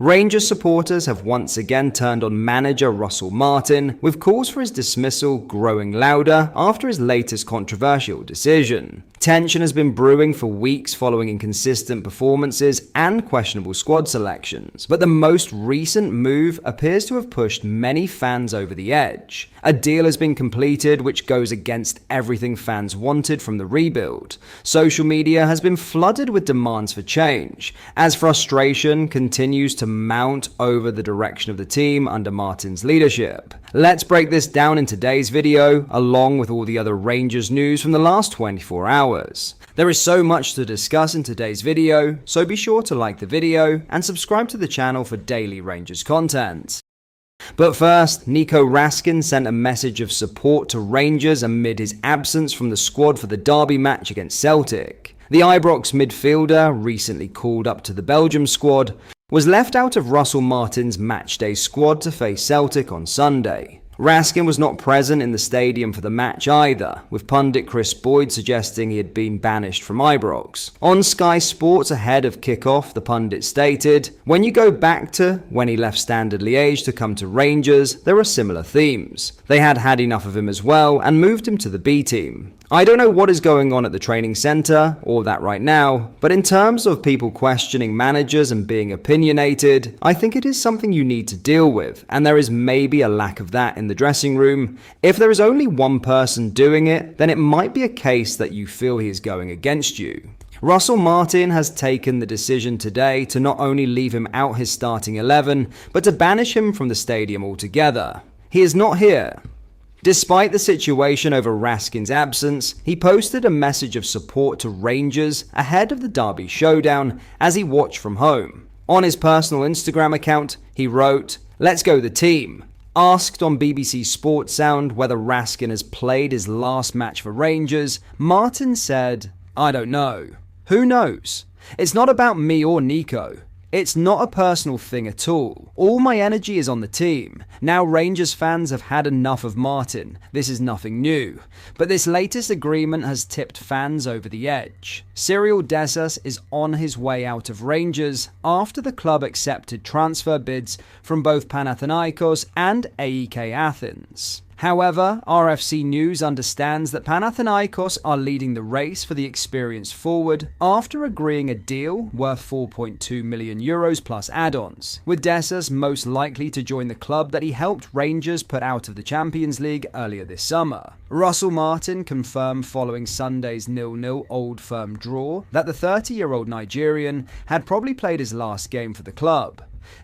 Rangers supporters have once again turned on manager Russel Martin, with calls for his dismissal growing louder after his latest controversial decision. Tension has been brewing for weeks following inconsistent performances and questionable squad selections, but the most recent move appears to have pushed many fans over the edge. A deal has been completed which goes against everything fans wanted from the rebuild. Social media has been flooded with demands for change, as frustration continues to mount over the direction of the team under Martin's leadership. Let's break this down in today's video, along with all the other Rangers news from the last 24 hours. There is so much to discuss in today's video, so be sure to like the video and subscribe to the channel for daily Rangers content. But first, Raskin sent a message of support to Rangers amid his absence from the squad for the derby match against Celtic. The Ibrox midfielder, recently called up to the Belgium squad, was left out of Russel Martin's matchday squad to face Celtic on Sunday. Raskin was not present in the stadium for the match either, with pundit Chris Boyd suggesting he had been banished from Ibrox. On Sky Sports ahead of kickoff, the pundit stated, "When you go back to when he left Standard Liège to come to Rangers, there are similar themes. They had enough of him as well and moved him to the B team. I don't know what is going on at the training centre or that right now, but in terms of people questioning managers and being opinionated, I think it is something you need to deal with, and there is maybe a lack of that in the dressing room. If there is only one person doing it, then it might be a case that you feel he is going against you." Russel Martin has taken the decision today to not only leave him out his starting 11, but to banish him from the stadium altogether. He is not here. Despite the situation over Raskin's absence, he posted a message of support to Rangers ahead of the derby showdown as he watched from home. On his personal Instagram account, he wrote, "Let's go the team." Asked on BBC Sports Sound whether Raskin has played his last match for Rangers, Martin said, "I don't know. Who knows? It's not about me or Nico. It's not a personal thing at all. All my energy is on the team. Now Rangers fans have had enough of Martin. This is nothing new. But this latest agreement has tipped fans over the edge. Cyril Dessers is on his way out of Rangers after the club accepted transfer bids from both Panathinaikos and AEK Athens. However, RFC News understands that Panathinaikos are leading the race for the experienced forward after agreeing a deal worth €4.2 million plus add-ons, with Dessers most likely to join the club that he helped Rangers put out of the Champions League earlier this summer. Russel Martin confirmed following Sunday's 0-0 Old Firm draw that the 30-year-old Nigerian had probably played his last game for the club.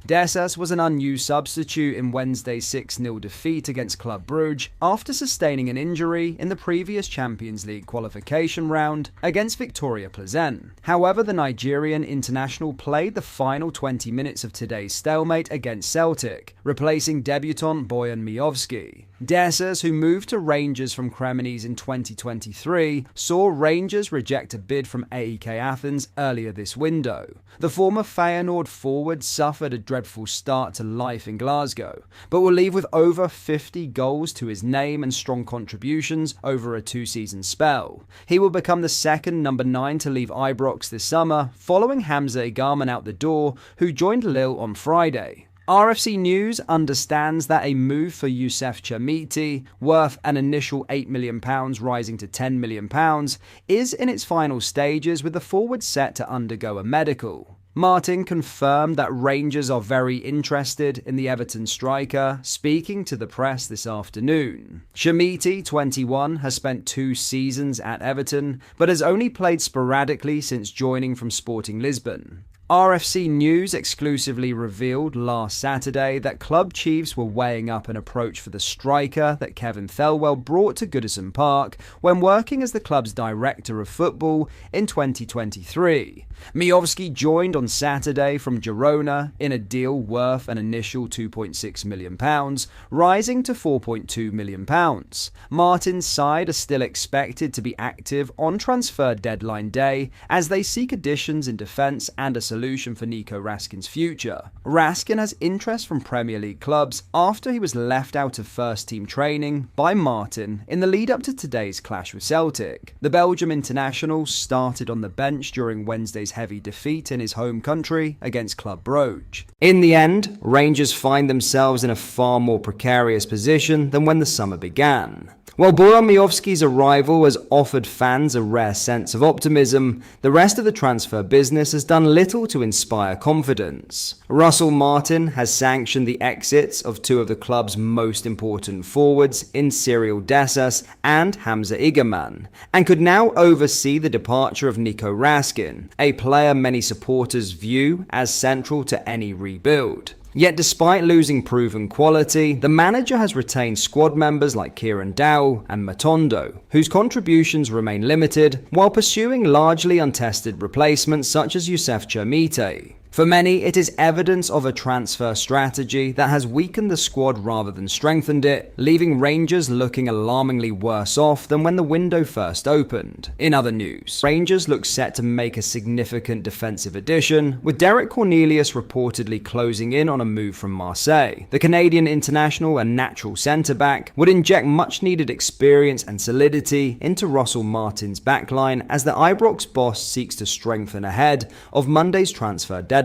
Dessers was an unused substitute in Wednesday's 6-0 defeat against Club Brugge after sustaining an injury in the previous Champions League qualification round against Victoria Plzen. However, the Nigerian international played the final 20 minutes of today's stalemate against Celtic, replacing debutant Bojan Miovski. Dessers, who moved to Rangers from Cremonese in 2023, saw Rangers reject a bid from AEK Athens earlier this window. The former Feyenoord forward suffered a dreadful start to life in Glasgow, but will leave with over 50 goals to his name and strong contributions over a two-season spell. He will become the second number 9 to leave Ibrox this summer, following Hamza Egarman out the door, who joined Lille on Friday. RFC News understands that a move for Youssef Chermiti, worth an initial £8 million rising to £10 million, is in its final stages, with the forward set to undergo a medical. Martin confirmed that Rangers are very interested in the Everton striker, speaking to the press this afternoon. Chermiti, 21, has spent 2 seasons at Everton, but has only played sporadically since joining from Sporting Lisbon. RFC News exclusively revealed last Saturday that club chiefs were weighing up an approach for the striker that Kevin Thelwell brought to Goodison Park when working as the club's director of football in 2023. Miovski joined on Saturday from Girona in a deal worth an initial £2.6 million, rising to £4.2 million. Martin's side are still expected to be active on transfer deadline day as they seek additions in defence and a solution solution for Nico Raskin's future. Raskin has interest from Premier League clubs after he was left out of first-team training by Martin in the lead-up to today's clash with Celtic. The Belgium international started on the bench during Wednesday's heavy defeat in his home country against Club Brugge. In the end, Rangers find themselves in a far more precarious position than when the summer began. While Buramovski's arrival has offered fans a rare sense of optimism, the rest of the transfer business has done little to inspire confidence. Russel Martin has sanctioned the exits of two of the club's most important forwards in Cyril Dessas and Hamza Igerman, and could now oversee the departure of Nico Raskin, a player many supporters view as central to any rebuild. Yet despite losing proven quality, the manager has retained squad members like Kieran Dowell and Matondo, whose contributions remain limited, while pursuing largely untested replacements such as Youssef Chermite. For many, it is evidence of a transfer strategy that has weakened the squad rather than strengthened it, leaving Rangers looking alarmingly worse off than when the window first opened. In other news, Rangers look set to make a significant defensive addition, with Derek Cornelius reportedly closing in on a move from Marseille. The Canadian international and natural centre-back would inject much-needed experience and solidity into Russell Martin's backline as the Ibrox boss seeks to strengthen ahead of Monday's transfer deadline.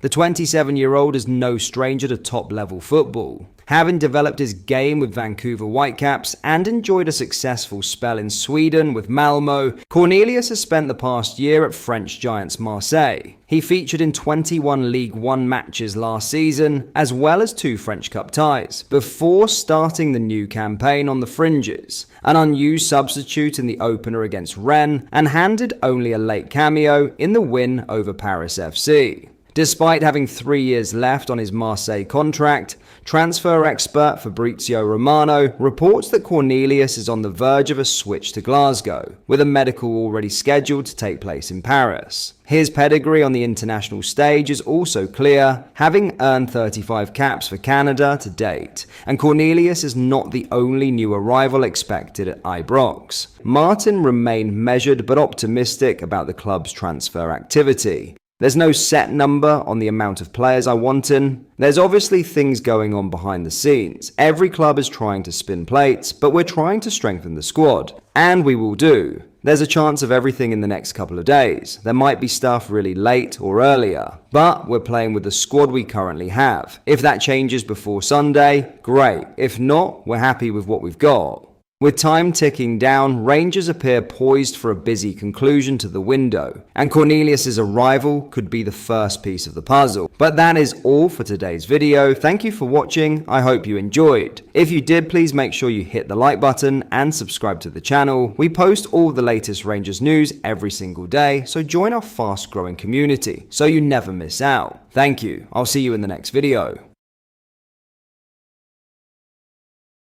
The 27-year-old is no stranger to top-level football. Having developed his game with Vancouver Whitecaps and enjoyed a successful spell in Sweden with Malmo, Cornelius has spent the past year at French giants Marseille. He featured in 21 League One matches last season, as well as 2 French Cup ties, before starting the new campaign on the fringes, an unused substitute in the opener against Rennes, and handed only a late cameo in the win over Paris FC. Despite having 3 years left on his Marseille contract, transfer expert Fabrizio Romano reports that Cornelius is on the verge of a switch to Glasgow, with a medical already scheduled to take place in Paris. His pedigree on the international stage is also clear, having earned 35 caps for Canada to date, and Cornelius is not the only new arrival expected at Ibrox. Martin remained measured but optimistic about the club's transfer activity. There's no set number on the amount of players I want in. There's obviously things going on behind the scenes. Every club is trying to spin plates, but we're trying to strengthen the squad. And we will do. There's a chance of everything in the next couple of days. There might be stuff really late or earlier, but we're playing with the squad we currently have. If that changes before Sunday, great. If not, we're happy with what we've got. With time ticking down, Rangers appear poised for a busy conclusion to the window, and Cornelius' arrival could be the first piece of the puzzle. But that is all for today's video. Thank you for watching. I hope you enjoyed. If you did, please make sure you hit the like button and subscribe to the channel. We post all the latest Rangers news every single day, so join our fast growing community so you never miss out. Thank you. I'll see you in the next video.